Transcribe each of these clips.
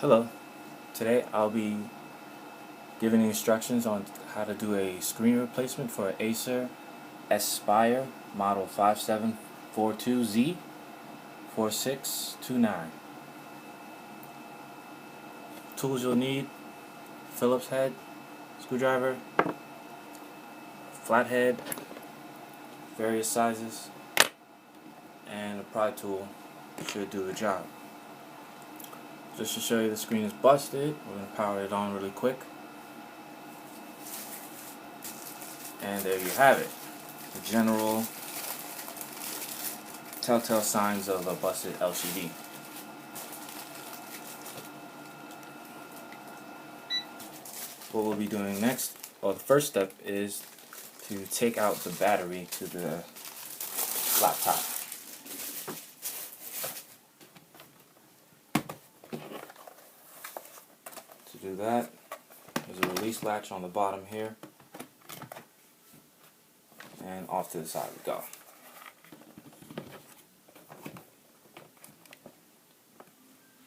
Hello, today I'll be giving instructions on how to do a screen replacement for an Acer Aspire model 5742Z4629. Tools you'll need: Phillips head, screwdriver, flathead, various sizes, and a pry tool should do the job. Just to show you the screen is busted, we're going to power it on really quick. And there you have it. The general telltale signs of a busted LCD. What we'll be doing next, or the first step, is to take out the battery to the laptop. To do that, there's a release latch on the bottom here, and off to the side we go.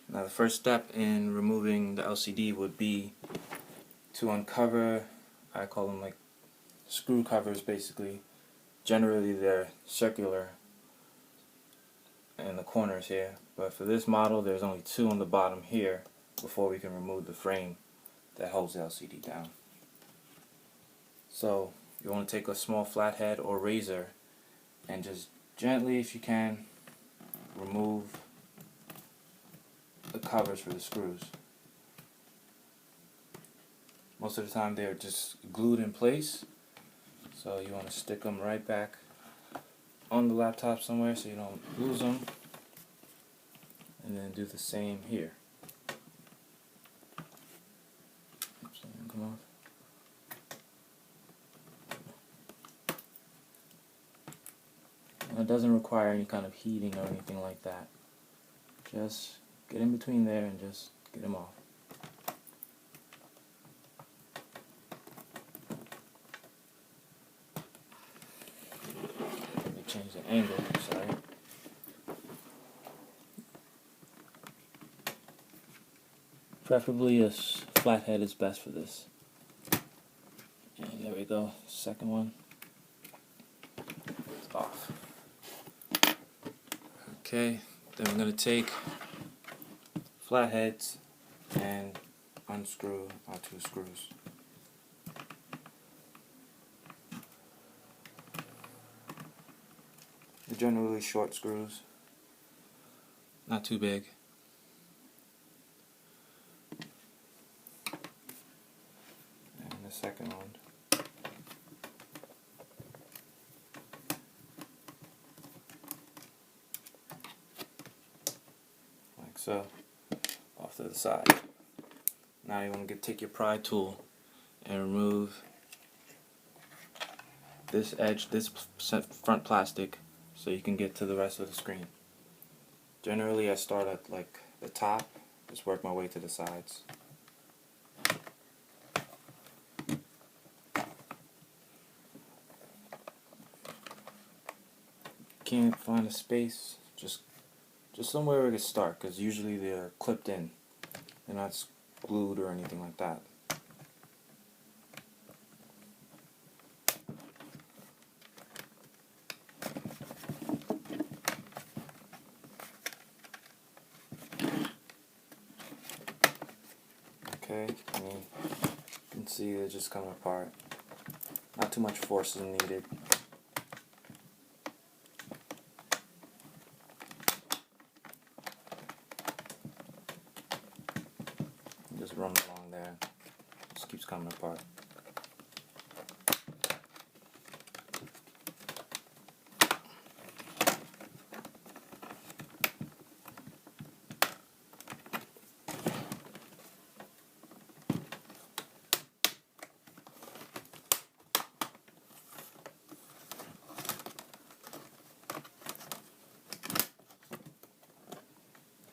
Now the first step in removing the LCD would be to uncover, I call them like screw covers basically. Generally they're circular in the corners here, but for this model there's only two on the bottom here before we can remove the frame that holds the LCD down. So you want to take a small flathead or razor and just gently, if you can, remove the covers for the screws. Most of the time they're just glued in place, so you want to stick them right back on the laptop somewhere so you don't lose them, and then do the same here. Oops, come off. And it doesn't require any kind of heating or anything like that. Just get in between there and just get them off. Let me change the angle, sorry. Preferably a flathead is best for this. And there we go, second one. It's off. Okay, then we're going to take flatheads and unscrew our two screws. They're generally short screws, not too big. And the second one. Like so, off to the side. Now you want to take your pry tool and remove this edge, this front plastic, so you can get to the rest of the screen. Generally I start at like the top, just work my way to the sides. Can't find a space, just somewhere we can start, because usually they're clipped in. They're not glued or anything like that. Okay, you can see they're just coming apart. Not too much force is needed. Just run along there. Just keeps coming apart.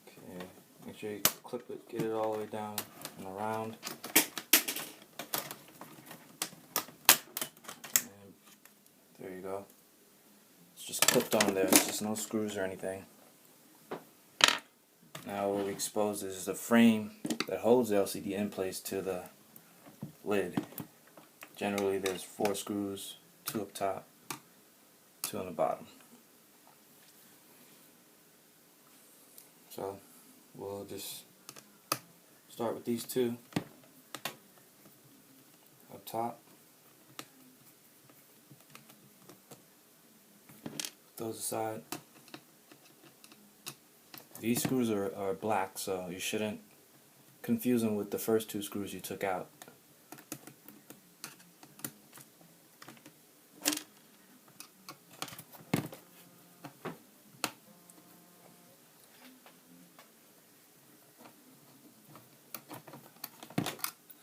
Okay, make sure you clip it, get it all the way down and around. And there you go. It's just clipped on there, it's just no screws or anything. Now what we exposed is the frame that holds the LCD in place to the lid. Generally there's 4 screws, 2 up top, 2 on the bottom. So we'll just start with these 2 up top. Put those aside. These screws are black, so you shouldn't confuse them with the first 2 screws you took out.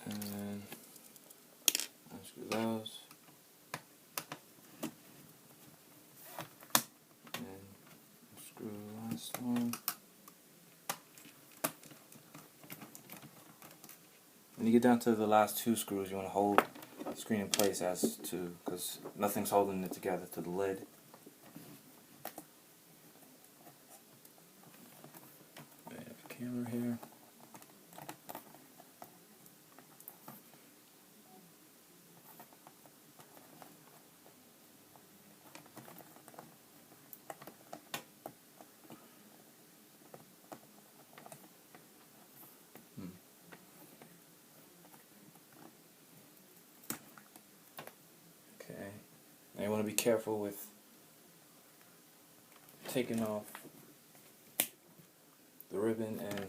And then unscrew those. And unscrew the last one. When you get down to the last 2 screws, you want to hold the screen in place as to, because nothing's holding it together to the lid. I have a camera here. Okay. Now you want to be careful with taking off the ribbon and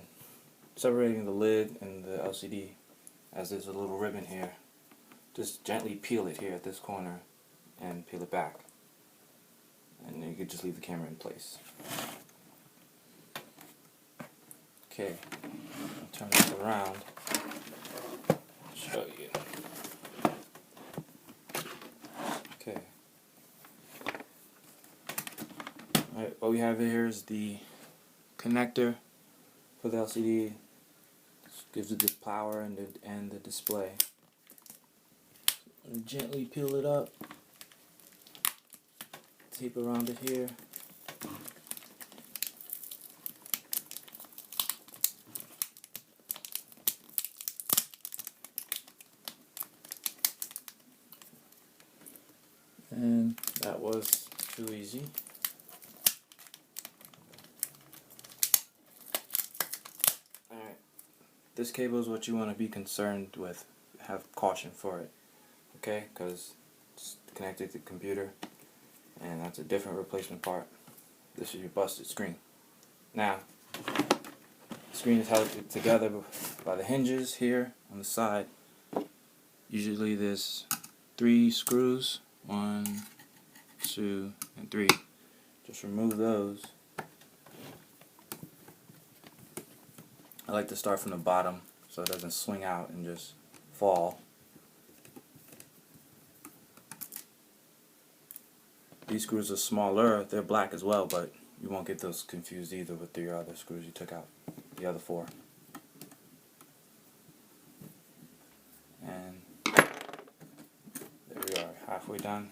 separating the lid and the LCD, as there's a little ribbon here. Just gently peel it here at this corner and peel it back, and then you could just leave the camera in place. Okay, I'll turn this around, show you. Okay. Alright, what we have here is the connector for the LCD. This gives it the power and the display. Gently peel it up, tape around it here. And that was too easy. Alright, this cable is what you want to be concerned with. Have caution for it, okay? Because it's connected to the computer, and that's a different replacement part. This is your busted screen. Now, the screen is held together by the hinges here on the side. Usually there's 3 screws. 1, 2, and 3. Just remove those. I like to start from the bottom so it doesn't swing out and just fall. These screws are smaller, they're black as well, but you won't get those confused either with your other screws you took out, the other 4. And there we are, halfway done.